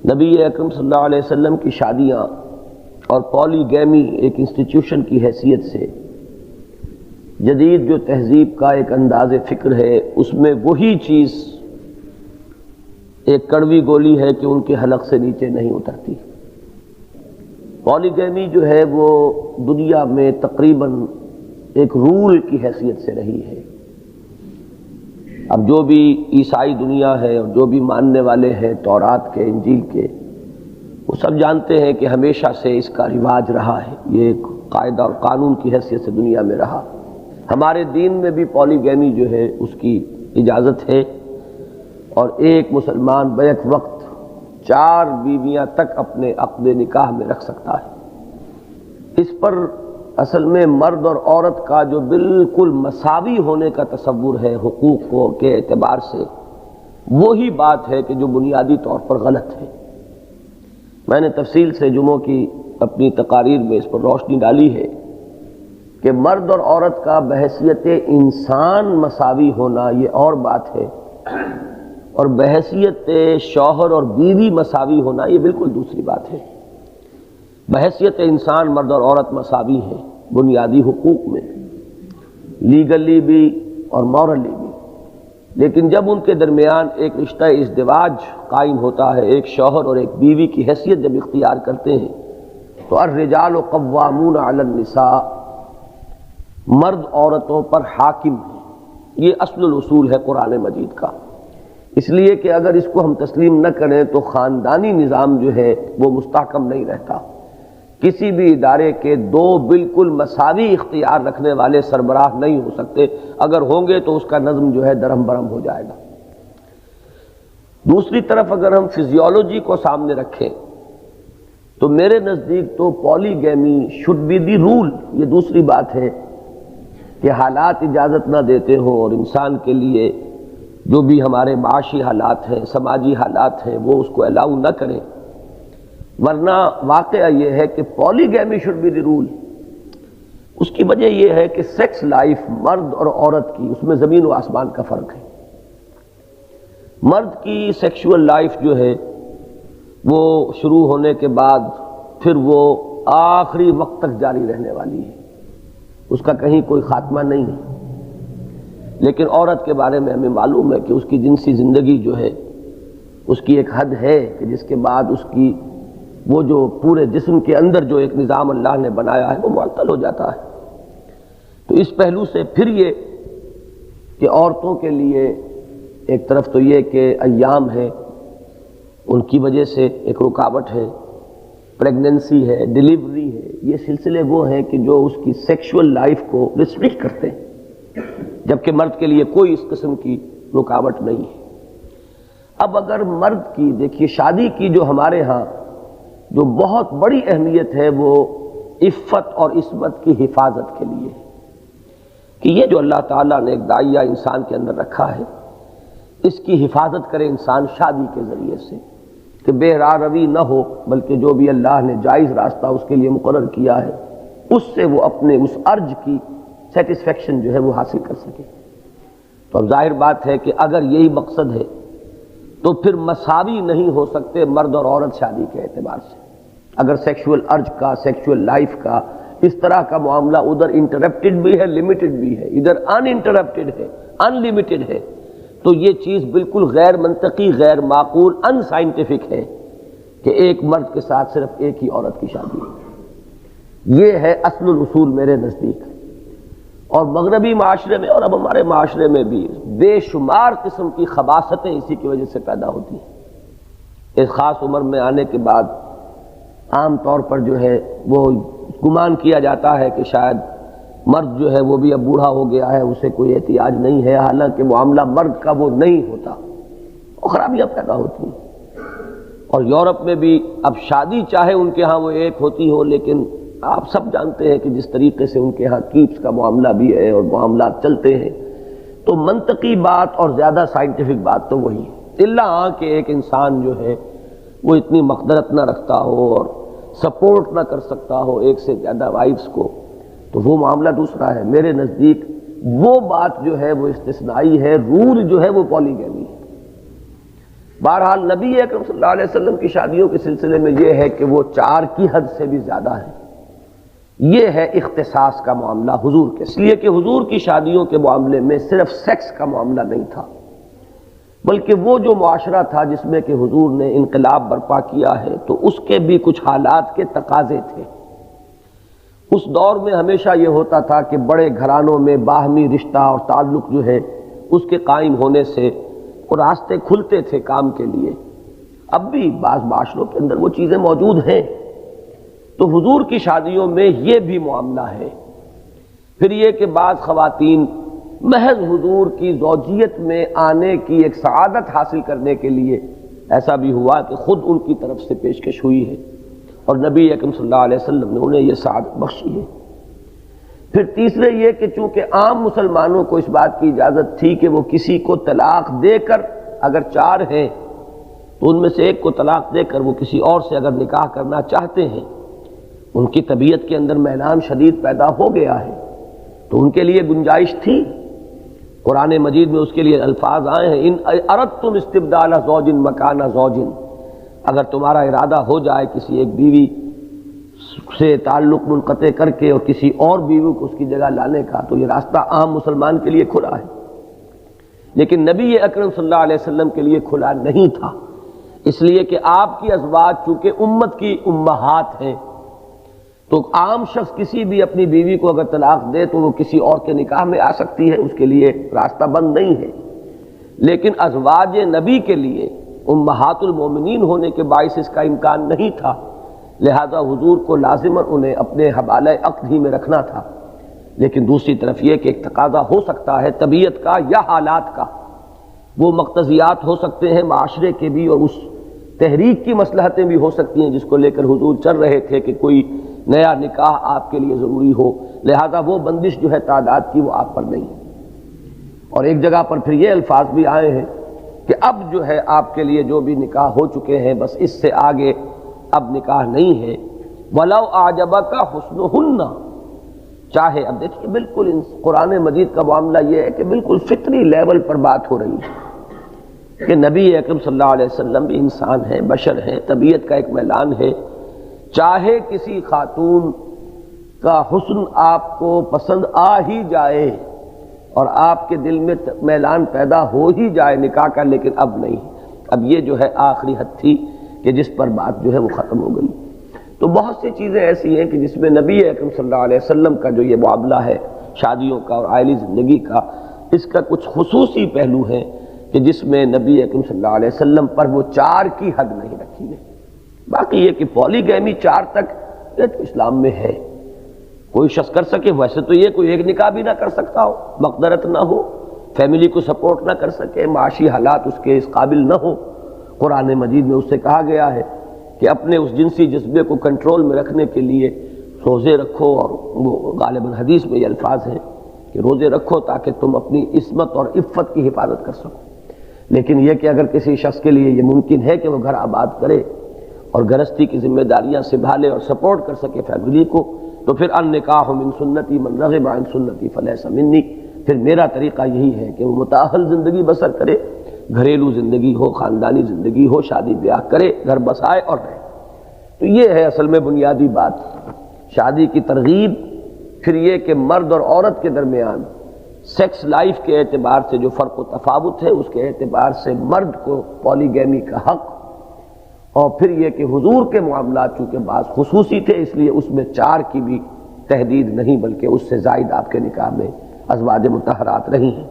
نبی اکرم صلی اللہ علیہ وسلم کی شادیاں اور پولی گیمی ایک انسٹیٹیوشن کی حیثیت سے جدید جو تہذیب کا ایک انداز فکر ہے، اس میں وہی چیز ایک کڑوی گولی ہے کہ ان کے حلق سے نیچے نہیں اترتی۔ پولی گیمی جو ہے وہ دنیا میں تقریباً ایک رول کی حیثیت سے رہی ہے۔ اب جو بھی عیسائی دنیا ہے اور جو بھی ماننے والے ہیں تورات کے، انجیل کے، وہ سب جانتے ہیں کہ ہمیشہ سے اس کا رواج رہا ہے، یہ ایک قاعدہ اور قانون کی حیثیت سے دنیا میں رہا۔ ہمارے دین میں بھی پولی گیمی جو ہے اس کی اجازت ہے، اور ایک مسلمان بیک وقت 4 بیویاں تک اپنے عقد نکاح میں رکھ سکتا ہے۔ اس پر اصل میں مرد اور عورت کا جو بالکل مساوی ہونے کا تصور ہے حقوق کے اعتبار سے، وہی بات ہے کہ جو بنیادی طور پر غلط ہے۔ میں نے تفصیل سے جمعوں کی اپنی تقاریر میں اس پر روشنی ڈالی ہے کہ مرد اور عورت کا بحیثیت انسان مساوی ہونا یہ اور بات ہے، اور بحیثیت شوہر اور بیوی مساوی ہونا یہ بالکل دوسری بات ہے۔ بحیثیت انسان مرد اور عورت مساوی ہیں بنیادی حقوق میں، لیگلی بھی اور مورلی بھی، لیکن جب ان کے درمیان ایک رشتہ ازدواج قائم ہوتا ہے، ایک شوہر اور ایک بیوی کی حیثیت جب اختیار کرتے ہیں، تو الرجال قوامون علی النساء، مرد عورتوں پر حاکم ہے۔ یہ اصل الاصول ہے قرآن مجید کا۔ اس لیے کہ اگر اس کو ہم تسلیم نہ کریں تو خاندانی نظام جو ہے وہ مستحکم نہیں رہتا۔ کسی بھی ادارے کے 2 بالکل مساوی اختیار رکھنے والے سربراہ نہیں ہو سکتے، اگر ہوں گے تو اس کا نظم جو ہے درہم برہم ہو جائے گا۔ دوسری طرف اگر ہم فزیولوجی کو سامنے رکھیں تو میرے نزدیک تو پولی گیمی شوڈ بی دی رول۔ یہ دوسری بات ہے کہ حالات اجازت نہ دیتے ہوں اور انسان کے لیے جو بھی ہمارے معاشی حالات ہیں، سماجی حالات ہیں، وہ اس کو الاؤ نہ کریں، ورنہ واقعہ یہ ہے کہ پولی گیمی شوڈ بی دی رول۔ اس کی وجہ یہ ہے کہ سیکس لائف مرد اور عورت کی، اس میں زمین و آسمان کا فرق ہے۔ مرد کی سیکشول لائف جو ہے وہ شروع ہونے کے بعد پھر وہ آخری وقت تک جاری رہنے والی ہے، اس کا کہیں کوئی خاتمہ نہیں ہے۔ لیکن عورت کے بارے میں ہمیں معلوم ہے کہ اس کی جنسی زندگی جو ہے اس کی ایک حد ہے کہ جس کے بعد اس کی وہ جو پورے جسم کے اندر جو ایک نظام اللہ نے بنایا ہے وہ معطل ہو جاتا ہے۔ تو اس پہلو سے پھر یہ کہ عورتوں کے لیے ایک طرف تو یہ کہ ایام ہے، ان کی وجہ سے ایک رکاوٹ ہے، پریگننسی ہے، ڈیلیوری ہے، یہ سلسلے وہ ہیں کہ جو اس کی سیکشول لائف کو ریسٹرکٹ کرتے ہیں، جبکہ مرد کے لیے کوئی اس قسم کی رکاوٹ نہیں ہے۔ اب اگر مرد کی دیکھیے شادی کی جو ہمارے ہاں جو بہت بڑی اہمیت ہے وہ عفت اور عصمت کی حفاظت کے لیے، کہ یہ جو اللہ تعالیٰ نے ایک داعیہ انسان کے اندر رکھا ہے، اس کی حفاظت کرے انسان شادی کے ذریعے سے، کہ بے راہ روی نہ ہو، بلکہ جو بھی اللہ نے جائز راستہ اس کے لیے مقرر کیا ہے اس سے وہ اپنے اس ارج کی سیٹسفیکشن جو ہے وہ حاصل کر سکے۔ تو اب ظاہر بات ہے کہ اگر یہی مقصد ہے تو پھر مساوی نہیں ہو سکتے مرد اور عورت شادی کے اعتبار سے۔ اگر سیکشول ارج کا، سیکشول لائف کا اس طرح کا معاملہ ادھر انٹرپٹڈ بھی ہے، لمیٹڈ بھی ہے، ادھر ان انٹرپٹڈ ہے، ان لمیٹڈ ہے، تو یہ چیز بالکل غیر منطقی، غیر معقول، ان سائنٹیفک ہے کہ ایک مرد کے ساتھ صرف ایک ہی عورت کی شادی ہے۔ یہ ہے اصل الاصول میرے نزدیک۔ اور مغربی معاشرے میں اور اب ہمارے معاشرے میں بھی بے شمار قسم کی خباثتیں اسی کی وجہ سے پیدا ہوتی ہیں۔ اس خاص عمر میں آنے کے بعد عام طور پر جو ہے وہ گمان کیا جاتا ہے کہ شاید مرد جو ہے وہ بھی اب بوڑھا ہو گیا ہے، اسے کوئی احتیاج نہیں ہے، حالانکہ معاملہ مرد کا وہ نہیں ہوتا، اور خرابیاں پیدا ہوتی ہیں۔ اور یورپ میں بھی اب شادی چاہے ان کے ہاں وہ ایک ہوتی ہو، لیکن آپ سب جانتے ہیں کہ جس طریقے سے ان کے ہاں کیپس کا معاملہ بھی ہے اور معاملات چلتے ہیں، تو منطقی بات اور زیادہ سائنٹیفک بات تو وہی ہے، الا کہ ایک انسان جو ہے وہ اتنی مقدرت نہ رکھتا ہو اور سپورٹ نہ کر سکتا ہو ایک سے زیادہ وائفز کو، تو وہ معاملہ دوسرا ہے۔ میرے نزدیک وہ بات جو ہے وہ استثنائی ہے، رول جو ہے وہ پولی گیمی ہے۔ بہرحال نبی اکرم صلی اللہ علیہ وسلم کی شادیوں کے سلسلے میں یہ ہے کہ وہ 4 کی حد سے بھی زیادہ ہے. یہ ہے اختصاص کا معاملہ حضور کے، اس لیے کہ حضور کی شادیوں کے معاملے میں صرف سیکس کا معاملہ نہیں تھا، بلکہ وہ جو معاشرہ تھا جس میں کہ حضور نے انقلاب برپا کیا ہے تو اس کے بھی کچھ حالات کے تقاضے تھے. اس دور میں ہمیشہ یہ ہوتا تھا کہ بڑے گھرانوں میں باہمی رشتہ اور تعلق جو ہے اس کے قائم ہونے سے وہ راستے کھلتے تھے کام کے لیے. اب بھی بعض معاشروں کے اندر وہ چیزیں موجود ہیں. تو حضور کی شادیوں میں یہ بھی معاملہ ہے. پھر یہ کہ بعض خواتین محض حضور کی زوجیت میں آنے کی ایک سعادت حاصل کرنے کے لیے ایسا بھی ہوا کہ خود ان کی طرف سے پیشکش ہوئی ہے اور نبی اکرم صلی اللہ علیہ وسلم نے انہیں یہ سعادت بخشی ہے. پھر تیسرے یہ کہ چونکہ عام مسلمانوں کو اس بات کی اجازت تھی کہ وہ کسی کو طلاق دے کر، اگر 4 ہیں تو ان میں سے ایک کو طلاق دے کر وہ کسی اور سے اگر نکاح کرنا چاہتے ہیں، ان کی طبیعت کے اندر میلان شدید پیدا ہو گیا ہے تو ان کے لیے گنجائش تھی. قرآن مجید میں اس کے لیے الفاظ آئے ہیں، ان اردتم استبدال زوج مکان زوج، اگر تمہارا ارادہ ہو جائے کسی ایک بیوی سے تعلق منقطع کر کے اور کسی اور بیوی کو اس کی جگہ لانے کا، تو یہ راستہ عام مسلمان کے لیے کھلا ہے. لیکن نبی اکرم صلی اللہ علیہ وسلم کے لیے کھلا نہیں تھا، اس لیے کہ آپ کی ازواج چونکہ امت کی امہات ہیں تو عام شخص کسی بھی اپنی بیوی کو اگر طلاق دے تو وہ کسی اور کے نکاح میں آ سکتی ہے، اس کے لیے راستہ بند نہیں ہے. لیکن ازواج نبی کے لیے امہات المومنین ہونے کے باعث اس کا امکان نہیں تھا، لہذا حضور کو لازماً انہیں اپنے حوالہ عقد ہی میں رکھنا تھا. لیکن دوسری طرف یہ کہ ایک تقاضا ہو سکتا ہے طبیعت کا یا حالات کا، وہ مقتضیات ہو سکتے ہیں معاشرے کے بھی اور اس تحریک کی مصلحتیں بھی ہو سکتی ہیں جس کو لے کر حضور چل رہے تھے کہ کوئی نیا نکاح آپ کے لیے ضروری ہو، لہذا وہ بندش جو ہے تعداد کی وہ آپ پر نہیں. اور ایک جگہ پر پھر یہ الفاظ بھی آئے ہیں کہ اب جو ہے آپ کے لیے جو بھی نکاح ہو چکے ہیں بس اس سے آگے اب نکاح نہیں ہے. وَلَوْ أَعْجَبَكَ حُسْنُهُنَّ، چاہے اب دیکھیے بالکل قرآن مجید کا معاملہ یہ ہے کہ بالکل فطری لیول پر بات ہو رہی ہے کہ نبی اکرم صلی اللہ علیہ وسلم بھی انسان ہیں، بشر ہیں، طبیعت کا ایک میلان ہے. چاہے کسی خاتون کا حسن آپ کو پسند آ ہی جائے اور آپ کے دل میں میلان پیدا ہو ہی جائے نکاح کا، لیکن اب نہیں. اب یہ جو ہے آخری حد تھی کہ جس پر بات جو ہے وہ ختم ہو گئی. تو بہت سی چیزیں ایسی ہیں کہ جس میں نبی اکرم صلی اللہ علیہ وسلم کا جو یہ معاملہ ہے شادیوں کا اور عائلی زندگی کا، اس کا کچھ خصوصی پہلو ہیں کہ جس میں نبی اکرم صلی اللہ علیہ وسلم پر وہ 4 کی حد نہیں رکھی گئی. باقی یہ کہ پولی گیمی 4 تک یہ تو اسلام میں ہے، کوئی شخص کر سکے. ویسے تو یہ کوئی ایک نکاح بھی نہ کر سکتا ہو، مقدرت نہ ہو، فیملی کو سپورٹ نہ کر سکے، معاشی حالات اس کے اس قابل نہ ہو. قرآن مجید میں اس سے کہا گیا ہے کہ اپنے اس جنسی جذبے کو کنٹرول میں رکھنے کے لیے روزے رکھو، اور وہ غالباً حدیث میں یہ الفاظ ہیں کہ روزے رکھو تاکہ تم اپنی عصمت اور عفت کی حفاظت کر سکو. لیکن یہ کہ اگر کسی شخص کے لیے یہ ممکن ہے کہ وہ گھر آباد کرے اور گرہستی کی ذمہ داریاں سنبھالے اور سپورٹ کر سکے فیملی کو، تو پھر النکاح من سنتی من رغب عن سنتی فلیس منی، پھر میرا طریقہ یہی ہے کہ وہ متأہل زندگی بسر کرے، گھریلو زندگی ہو، خاندانی زندگی ہو، شادی بیاہ کرے، گھر بسائے اور رہے. تو یہ ہے اصل میں بنیادی بات شادی کی ترغیب. پھر یہ کہ مرد اور عورت کے درمیان سیکس لائف کے اعتبار سے جو فرق و تفاوت ہے اس کے اعتبار سے مرد کو پولی گیمی کا حق، اور پھر یہ کہ حضور کے معاملات چونکہ بعض خصوصی تھے اس لیے اس میں 4 کی بھی تحدید نہیں بلکہ اس سے زائد آپ کے نکاح میں ازواج مطہرات رہی ہیں.